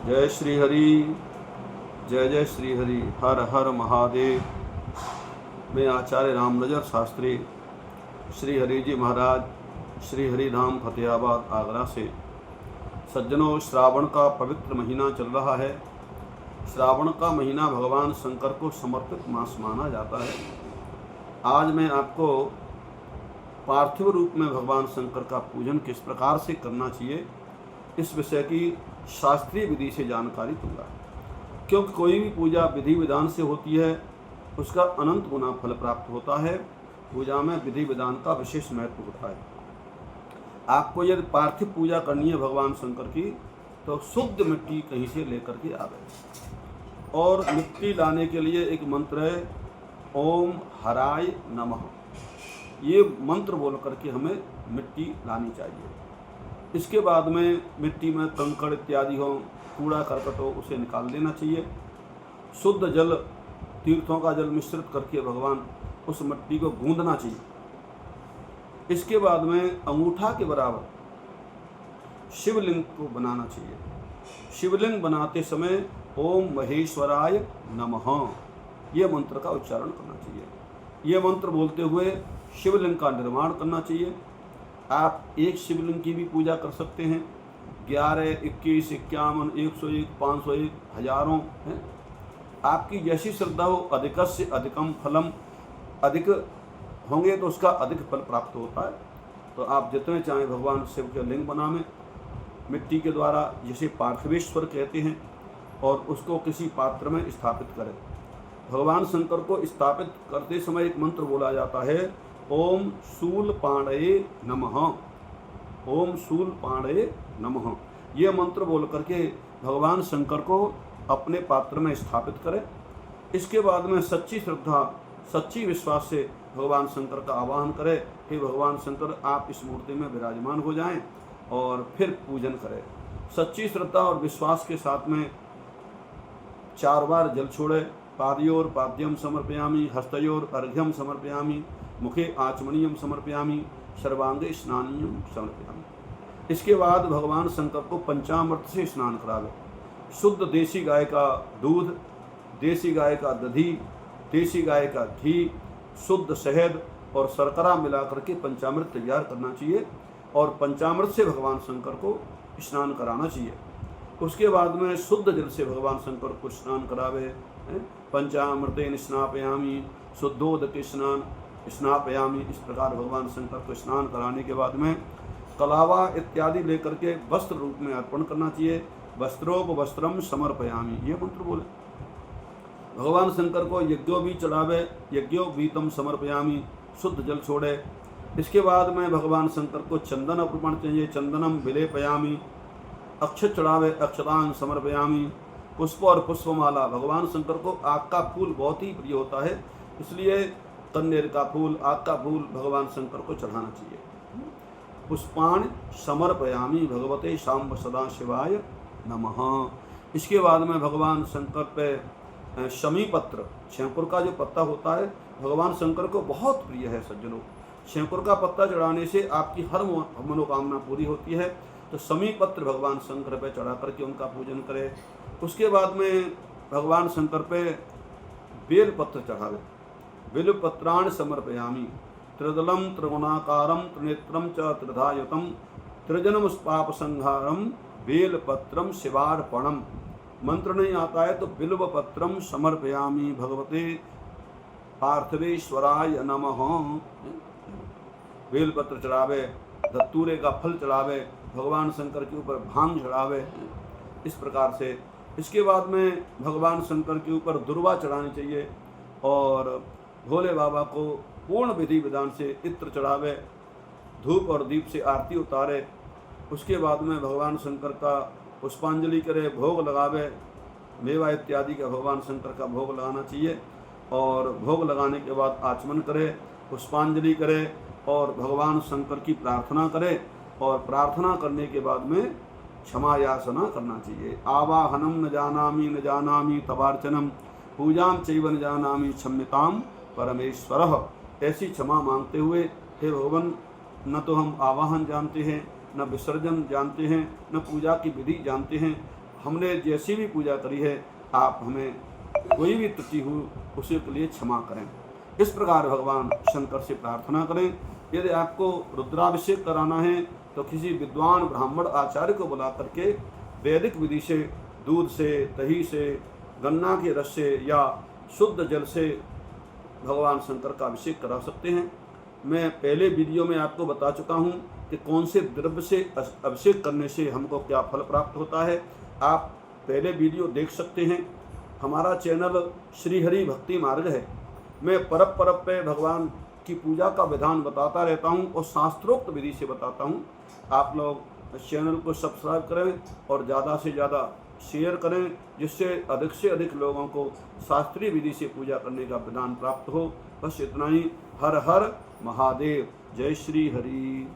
जय श्री हरि, जय जय श्री हरि, हर हर महादेव। मैं आचार्य रामनजर शास्त्री श्री हरि जी महाराज, श्री हरि धाम फतेहाबाद आगरा से। सज्जनों, श्रावण का पवित्र महीना चल रहा है। श्रावण का महीना भगवान शंकर को समर्पित मास माना जाता है। आज मैं आपको पार्थिव रूप में भगवान शंकर का पूजन किस प्रकार से करना चाहिए, इस विषय की शास्त्रीय विधि से जानकारी दूंगा। क्योंकि कोई भी पूजा विधि विधान से होती है, उसका अनंत गुना फल प्राप्त होता है। पूजा में विधि विधान का विशेष महत्व होता है। आपको यदि पार्थिव पूजा करनी है भगवान शंकर की, तो शुद्ध मिट्टी कहीं से लेकर के आवे। और मिट्टी लाने के लिए एक मंत्र है, ओम हराय नमः। ये मंत्र बोल करके हमें मिट्टी लानी चाहिए। इसके बाद में मिट्टी में कंकड़ इत्यादि हो, कूड़ा करकट हो, उसे निकाल देना चाहिए। शुद्ध जल, तीर्थों का जल मिश्रित करके भगवान उस मिट्टी को गूंदना चाहिए। इसके बाद में अंगूठा के बराबर शिवलिंग को बनाना चाहिए। शिवलिंग बनाते समय ओम महेश्वराय नमः ये मंत्र का उच्चारण करना चाहिए। ये मंत्र बोलते हुए शिवलिंग का निर्माण करना चाहिए। आप एक शिवलिंग की भी पूजा कर सकते हैं। 11, 21, 51, 101, 501, हजारों हैं। आपकी जैसी श्रद्धा हो, अधिकस्य अधिकम फलम, अधिक होंगे तो उसका अधिक फल प्राप्त होता है। तो आप जितने चाहें भगवान शिव के लिंग बनावें मिट्टी के द्वारा, जिसे पार्थिवेश्वर कहते हैं, और उसको किसी पात्र में स्थापित करें। भगवान शंकर को स्थापित करते समय एक मंत्र बोला जाता है, ओम शूल पाणये नमः। ओम शूल पाणये नमः ये मंत्र बोल करके भगवान शंकर को अपने पात्र में स्थापित करें। इसके बाद में सच्ची श्रद्धा, सच्ची विश्वास से भगवान शंकर का आवाहन करें, हे भगवान शंकर आप इस मूर्ति में विराजमान हो जाएं, और फिर पूजन करें। सच्ची श्रद्धा और विश्वास के साथ में 4 बार जल छोड़े। पादयोर पाद्यम समर्पयामि, हस्तयोर अर्घ्यम समर्पयामि, मुखे आचमनीयम समर्पयामि, सर्वांगे स्नानीयम समर्पयामि। इसके बाद भगवान शंकर को पंचामृत से स्नान करावे। शुद्ध देसी गाय का दूध, देसी गाय का दधी, देसी गाय का घी, शुद्ध शहद और शर्करा मिला करके पंचामृत तैयार करना चाहिए, और पंचामृत से भगवान शंकर को स्नान कराना चाहिए। उसके बाद में शुद्ध जल से भगवान शंकर को स्नान करावे। पंचामृतेन स्नापयामि, शुद्धोदके स्नापयामि। इस प्रकार भगवान शंकर को स्नान कराने के बाद में कलावा इत्यादि लेकर के वस्त्र रूप में अर्पण करना चाहिए। वस्त्रोपवस्त्रम समर्पयामि ये मंत्र बोले। भगवान शंकर को यज्ञो भी चढ़ावे, यज्ञोपवीतम समर्पयामि, शुद्ध जल छोड़े। इसके बाद में भगवान शंकर को चंदन अर्पण चाहिए, चंदनम विलेपयामि। अक्षत चढ़ावे, अक्षतांग समर्पयामि। पुष्प और पुष्पमाला, भगवान शंकर को आग का फूल बहुत ही प्रिय होता है, इसलिए कन्नेर का फूल, आग का फूल भगवान शंकर को चढ़ाना चाहिए। पुष्पाण समर्पयामि भगवते शाम्ब सदा शिवाय नमः। इसके बाद में भगवान शंकर पे शमी पत्र, शंकुर का जो पत्ता होता है, भगवान शंकर को बहुत प्रिय है। सज्जनों, शंकुर का पत्ता चढ़ाने से आपकी हर मनोकामना पूरी होती है। तो शमी पत्र भगवान शंकर पे चढ़ा करके उनका पूजन करें। उसके बाद में भगवान शंकर पे बेल पत्र चढ़ावे। बिल्व पत्राण समर्पयामि, त्रिदलम त्रिगुणाकारम त्रिनेत्रम च त्रिधायुतम, त्रिजन्म पाप संहारम, बेल पत्रम शिवार्पणम। मंत्र नहीं आता है तो बिल्व पत्रम समर्पयामि भगवते पार्थिवेश्वराय नमः। बेल पत्र चढ़ावे, धतूरे का फल चढ़ावे, भगवान शंकर के ऊपर भांग चढ़ावे, इस प्रकार से। इसके बाद में भगवान शंकर के ऊपर दुर्वा चढ़ानी चाहिए, और भोले बाबा को पूर्ण विधि विधान से इत्र चढ़ावे, धूप और दीप से आरती उतारे। उसके बाद में भगवान शंकर का पुष्पांजलि करे, भोग लगावे। मेवा इत्यादि का भगवान शंकर का भोग लगाना चाहिए, और भोग लगाने के बाद आचमन करे, पुष्पांजलि करे, और भगवान शंकर की प्रार्थना करे। और प्रार्थना करने के बाद में क्षमा याचना करना चाहिए। आवाहनम न जानामि तवार्चनम, पूजाम चैव न जानामि क्षम्यताम परमेश्वरः। ऐसी क्षमा मांगते हुए, हे भगवान, न तो हम आवाहन जानते हैं, न विसर्जन जानते हैं, न पूजा की विधि जानते हैं, हमने जैसी भी पूजा करी है आप हमें कोई भी त्रुटि हो उसी के लिए क्षमा करें। इस प्रकार भगवान शंकर से प्रार्थना करें। यदि आपको रुद्राभिषेक कराना है तो किसी विद्वान ब्राह्मण आचार्य को बुला करके वैदिक विधि से दूध से, दही से, गन्ना के रस से या शुद्ध जल से भगवान शंकर का अभिषेक करा सकते हैं। मैं पहले वीडियो में आपको बता चुका हूं कि कौन से द्रव्य से अभिषेक करने से हमको क्या फल प्राप्त होता है। आप पहले वीडियो देख सकते हैं। हमारा चैनल श्री हरि भक्ति मार्ग है। मैं परब परब पे भगवान की पूजा का विधान बताता रहता हूं और शास्त्रोक्त विधि से बताता हूं। आप लोग इस चैनल को सब्सक्राइब करें और ज़्यादा से ज़्यादा शेयर करें, जिससे अधिक से अधिक लोगों को शास्त्रीय विधि से पूजा करने का विधान प्राप्त हो। बस इतना ही। हर हर महादेव। जय श्री हरि।